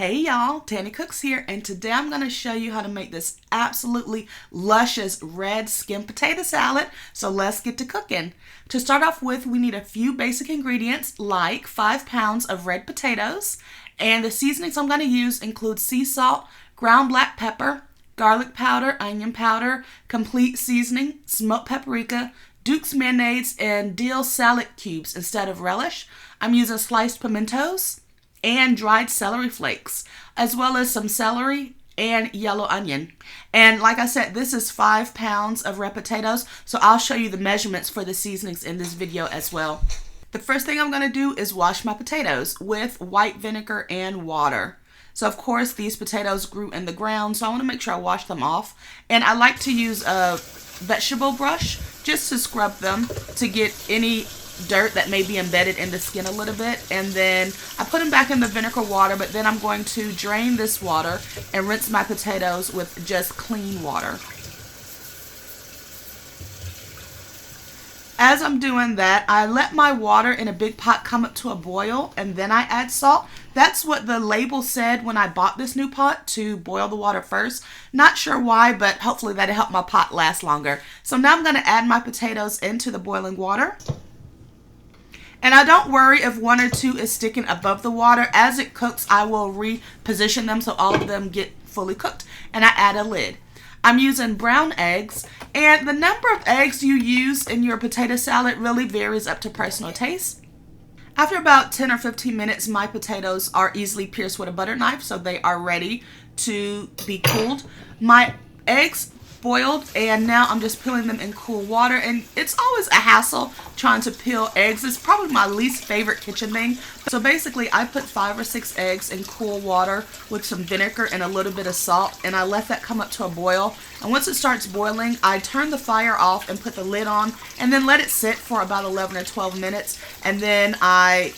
Hey y'all, Tanny Cooks here, and today I'm going to show you how to make this absolutely luscious red skin potato salad. So let's get to cooking. To start off with, we need a few basic ingredients like 5 pounds of red potatoes, and the seasonings I'm going to use include sea salt, ground black pepper, garlic powder, onion powder, complete seasoning, smoked paprika, Duke's mayonnaise, and dill salad cubes instead of relish. I'm using sliced pimentos and dried celery flakes, as well as some celery and yellow onion. And like I said, this is 5 pounds of red potatoes, so I'll show you the measurements for the seasonings in this video as well. The first thing I'm going to do is wash my potatoes with white vinegar and water. So of course these potatoes grew in the ground, so I want to make sure I wash them off. And I like to use a vegetable brush just to scrub them to get any dirt that may be embedded in the skin a little bit. And then I put them back in the vinegar water, but then I'm going to drain this water and rinse my potatoes with just clean water. As I'm doing that, I let my water in a big pot come up to a boil, and then I add salt. That's what the label said when I bought this new pot, to boil the water first. Not sure why, but hopefully that'll help my pot last longer. So now I'm going to add my potatoes into the boiling water. And I don't worry if one or two is sticking above the water. As it cooks, I will reposition them so all of them get fully cooked. And I add a lid. I'm using brown eggs, and the number of eggs you use in your potato salad really varies up to personal taste. After about 10 or 15 minutes, my potatoes are easily pierced with a butter knife, so they are ready to be cooled. My eggs boiled, and now I'm just peeling them in cool water, and it's always a hassle trying to peel eggs. It's probably my least favorite kitchen thing. So basically I put 5 or 6 eggs in cool water with some vinegar and a little bit of salt, and I let that come up to a boil. And once it starts boiling, I turn the fire off and put the lid on, and then let it sit for about 11 or 12 minutes, and then I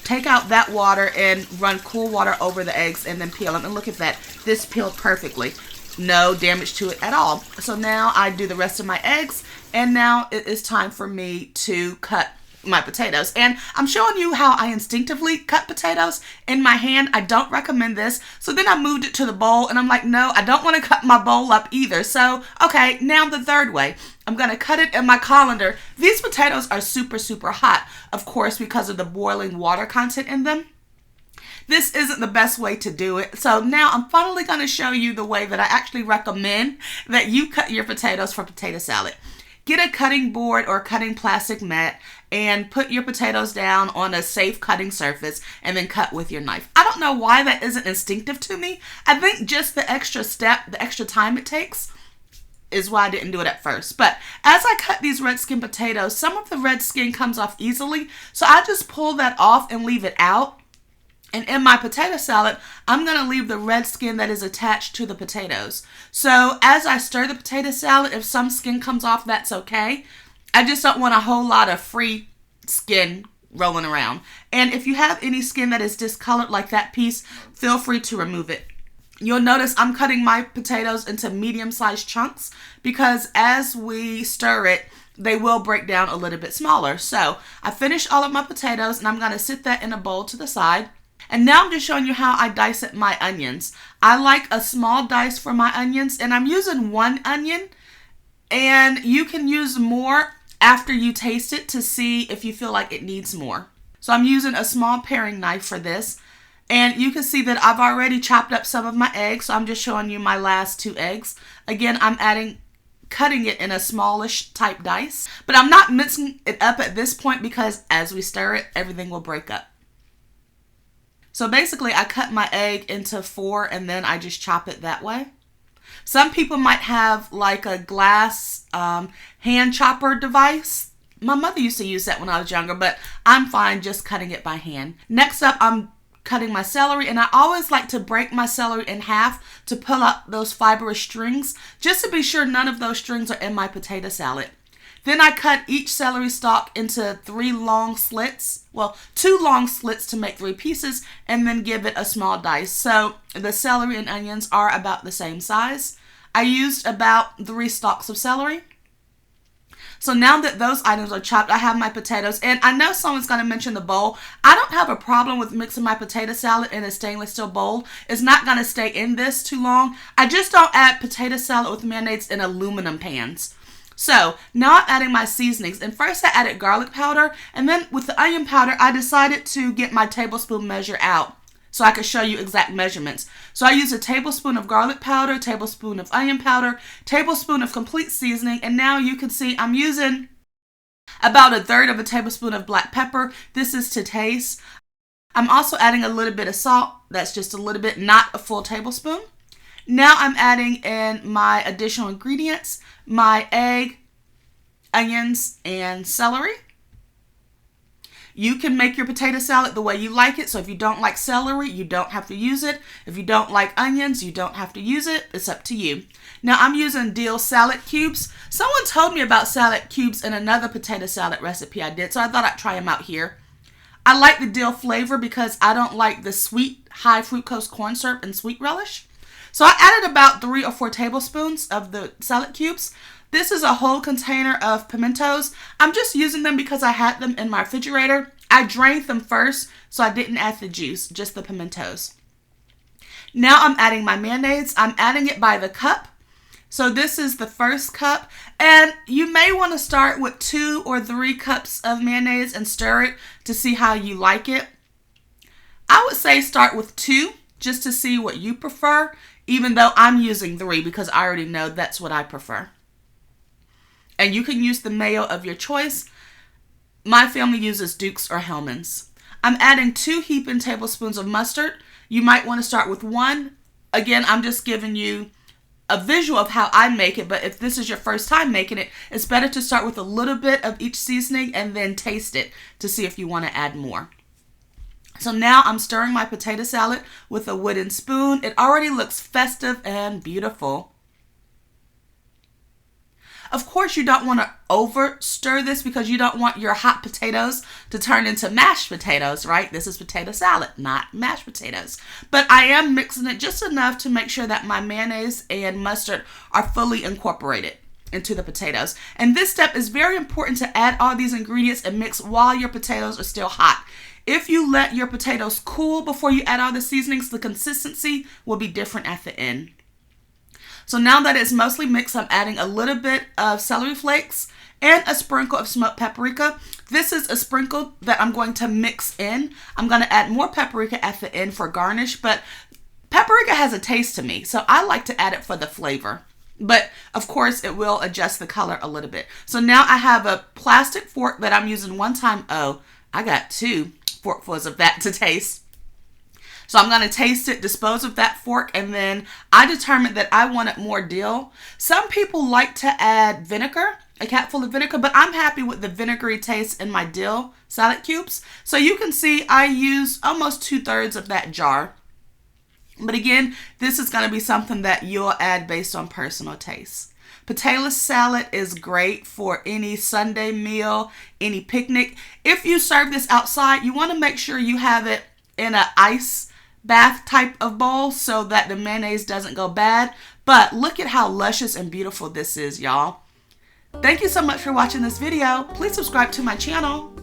take out that water and run cool water over the eggs and then peel them. And look at that, this peeled perfectly. No damage to it at all. So now I do the rest of my eggs, and now it is time for me to cut my potatoes. And I'm showing you how I instinctively cut potatoes in my hand. I don't recommend this. So then I moved it to the bowl, and I'm like, no, I don't want to cut my bowl up either. So, okay, now the third way. I'm going to cut it in my colander. These potatoes are super, super hot, of course, because of the boiling water content in them. This isn't the best way to do it. So now I'm finally going to show you the way that I actually recommend that you cut your potatoes for potato salad. Get a cutting board or cutting plastic mat and put your potatoes down on a safe cutting surface, and then cut with your knife. I don't know why that isn't instinctive to me. I think just the extra step, the extra time it takes, is why I didn't do it at first. But as I cut these red skin potatoes, some of the red skin comes off easily, so I just pull that off and leave it out. And in my potato salad, I'm going to leave the red skin that is attached to the potatoes. So as I stir the potato salad, if some skin comes off, that's okay. I just don't want a whole lot of free skin rolling around. And if you have any skin that is discolored like that piece, feel free to remove it. You'll notice I'm cutting my potatoes into medium-sized chunks because as we stir it, they will break down a little bit smaller. So I finished all of my potatoes, and I'm going to sit that in a bowl to the side. And now I'm just showing you how I dice up my onions. I like a small dice for my onions, and I'm using 1 onion, and you can use more after you taste it to see if you feel like it needs more. So I'm using a small paring knife for this, and you can see that I've already chopped up some of my eggs, so I'm just showing you my last 2 eggs. Again, I'm cutting it in a smallish type dice, but I'm not mincing it up at this point because as we stir it, everything will break up. So basically I cut my egg into 4 and then I just chop it that way. Some people might have like a glass hand chopper device. My mother used to use that when I was younger, but I'm fine just cutting it by hand. Next up, I'm cutting my celery, and I always like to break my celery in half to pull out those fibrous strings, just to be sure none of those strings are in my potato salad. Then I cut each celery stalk into 3 long slits, well, 2 long slits to make 3 pieces, and then give it a small dice. So the celery and onions are about the same size. I used about 3 stalks of celery. So now that those items are chopped, I have my potatoes. And I know someone's going to mention the bowl. I don't have a problem with mixing my potato salad in a stainless steel bowl. It's not going to stay in this too long. I just don't add potato salad with mayonnaise in aluminum pans. So now I'm adding my seasonings. And first I added garlic powder. And then with the onion powder, I decided to get my tablespoon measure out so I could show you exact measurements. So I used a tablespoon of garlic powder, tablespoon of onion powder, tablespoon of complete seasoning, and now you can see I'm using about 1/3 of a tablespoon of black pepper. This is to taste. I'm also adding a little bit of salt. That's just a little bit, not a full tablespoon. Now I'm adding in my additional ingredients, my egg, onions, and celery. You can make your potato salad the way you like it. So if you don't like celery, you don't have to use it. If you don't like onions, you don't have to use it. It's up to you. Now I'm using dill salad cubes. Someone told me about salad cubes in another potato salad recipe I did, so I thought I'd try them out here. I like the dill flavor because I don't like the sweet high fructose corn syrup and sweet relish. So I added about 3 or 4 tablespoons of the salad cubes. This is a whole container of pimentos. I'm just using them because I had them in my refrigerator. I drained them first, so I didn't add the juice, just the pimentos. Now I'm adding my mayonnaise. I'm adding it by the cup. So this is the first cup. And you may want to start with 2 or 3 cups of mayonnaise and stir it to see how you like it. I would say start with 2 just to see what you prefer, even though I'm using 3 because I already know that's what I prefer. And you can use the mayo of your choice. My family uses Duke's or Hellmann's. I'm adding 2 heaping tablespoons of mustard. You might want to start with 1. Again, I'm just giving you a visual of how I make it, but if this is your first time making it, it's better to start with a little bit of each seasoning and then taste it to see if you want to add more. So now I'm stirring my potato salad with a wooden spoon. It already looks festive and beautiful. Of course, you don't want to over stir this because you don't want your hot potatoes to turn into mashed potatoes, right? This is potato salad, not mashed potatoes. But I am mixing it just enough to make sure that my mayonnaise and mustard are fully incorporated into the potatoes. And this step is very important to add all these ingredients and mix while your potatoes are still hot. If you let your potatoes cool before you add all the seasonings, the consistency will be different at the end. So now that it's mostly mixed, I'm adding a little bit of celery flakes and a sprinkle of smoked paprika. This is a sprinkle that I'm going to mix in. I'm going to add more paprika at the end for garnish, but paprika has a taste to me, so I like to add it for the flavor. But of course, it will adjust the color a little bit. So now I have a plastic fork that I'm using one time. Oh, I got 2 forkfuls of that to taste. So I'm going to taste it, dispose of that fork, and then I determined that I wanted more dill. Some people like to add vinegar, a capful of vinegar, but I'm happy with the vinegary taste in my dill salad cubes. So you can see I use almost 2/3 of that jar. But again, this is going to be something that you'll add based on personal taste. Potato salad is great for any Sunday meal, any picnic. If you serve this outside, you want to make sure you have it in an ice bath type of bowl so that the mayonnaise doesn't go bad. But look at how luscious and beautiful this is, y'all. Thank you so much for watching this video. Please subscribe to my channel.